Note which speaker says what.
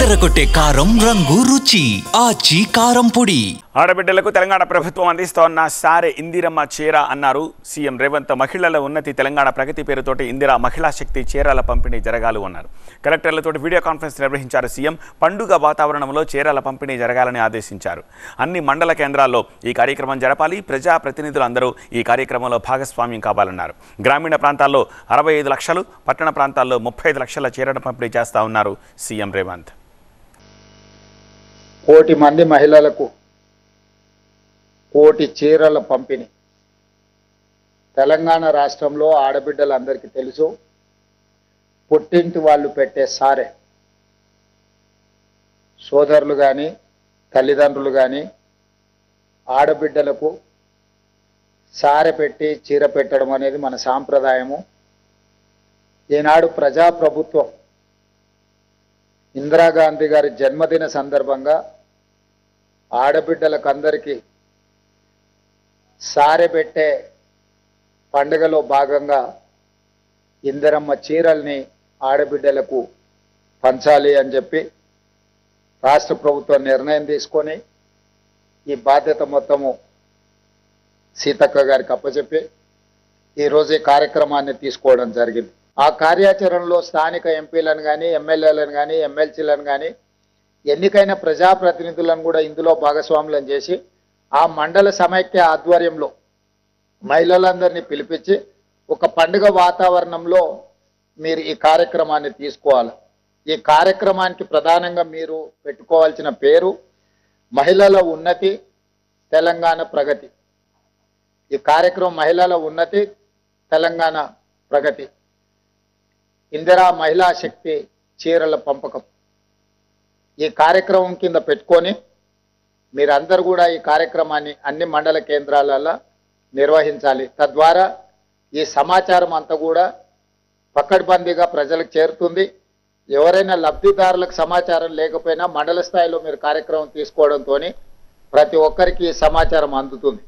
Speaker 1: అదరగొట్టే కారం రంగు రుచి ఆచి కారం పొడి.
Speaker 2: ఆడబిడ్డలకు తెలంగాణ ప్రభుత్వం అందిస్తోన్న సారే ఇందిరమ్మ చీర అన్నారు సీఎం రేవంత్. మహిళల ఉన్నతి తెలంగాణ ప్రగతి పేరుతోటి ఇందిరా మహిళా శక్తి చీరల పంపిణీ జరగాలి అన్నారు. కలెక్టర్లతోటి వీడియో కాన్ఫరెన్స్ నిర్వహించారు సీఎం. పండుగ వాతావరణంలో చీరల పంపిణీ జరగాలని ఆదేశించారు. అన్ని మండల కేంద్రాల్లో ఈ కార్యక్రమం జరపాలి. ప్రజా ప్రతినిధులందరూ ఈ కార్యక్రమంలో భాగస్వామ్యం కావాలన్నారు. గ్రామీణ ప్రాంతాల్లో 65 లక్షలు, పట్టణ ప్రాంతాల్లో 35 లక్షల చీరల పంపిణీ చేస్తా ఉన్నారు సీఎం రేవంత్.
Speaker 3: కోటి మంది మహిళలకు కోటి చీరల పంపిణీ. తెలంగాణ రాష్ట్రంలో ఆడబిడ్డలందరికీ తెలుసు, పుట్టింటి వాళ్ళు పెట్టే సారే. సోదరులు కానీ తల్లిదండ్రులు కానీ ఆడబిడ్డలకు సారె పెట్టి చీర పెట్టడం అనేది మన సాంప్రదాయము. ఈనాడు ప్రజాప్రభుత్వం ఇందిరాగాంధీ గారి జన్మదిన సందర్భంగా ఆడబిడ్డలకు అందరికీ సారె పెట్టే పండుగలో భాగంగా ఇందిరమ్మ చీరల్ని ఆడబిడ్డలకు పంచాలి అని చెప్పి రాష్ట్ర ప్రభుత్వం నిర్ణయం తీసుకొని ఈ బాధ్యత మొత్తము సీతక్క గారికి అప్పచెప్పి ఈరోజు ఈ కార్యక్రమాన్ని తీసుకోవడం జరిగింది. ఆ కార్యాచరణలో స్థానిక ఎంపీలను కానీ ఎమ్మెల్యేలను కానీ ఎమ్మెల్సీలను కానీ ఎన్నికైన ప్రజాప్రతినిధులను కూడా ఇందులో భాగస్వాములను చేసి ఆ మండల సమైక్య ఆధ్వర్యంలో మహిళలందరినీ పిలిపించి ఒక పండుగ వాతావరణంలో మీరు ఈ కార్యక్రమాన్ని తీసుకోవాలి. ఈ కార్యక్రమానికి ప్రధానంగా మీరు పెట్టుకోవాల్సిన పేరు మహిళల ఉన్నతి తెలంగాణ ప్రగతి. ఈ కార్యక్రమం మహిళల ఉన్నతి తెలంగాణ ప్రగతి, ఇందిరా మహిళా శక్తి చీరల పంపకం. ఈ కార్యక్రమం కింద పెట్టుకొని మీరందరూ కూడా ఈ కార్యక్రమాన్ని అన్ని మండల కేంద్రాలలో నిర్వహించాలి. తద్వారా ఈ సమాచారం అంతా కూడా పకడ్బందీగా ప్రజలకు చేరుతుంది. ఎవరైనా లబ్ధిదారులకు సమాచారం లేకపోయినా మండల స్థాయిలో మీరు కార్యక్రమం తీసుకోవడంతో ప్రతి ఒక్కరికి ఈ సమాచారం అందుతుంది.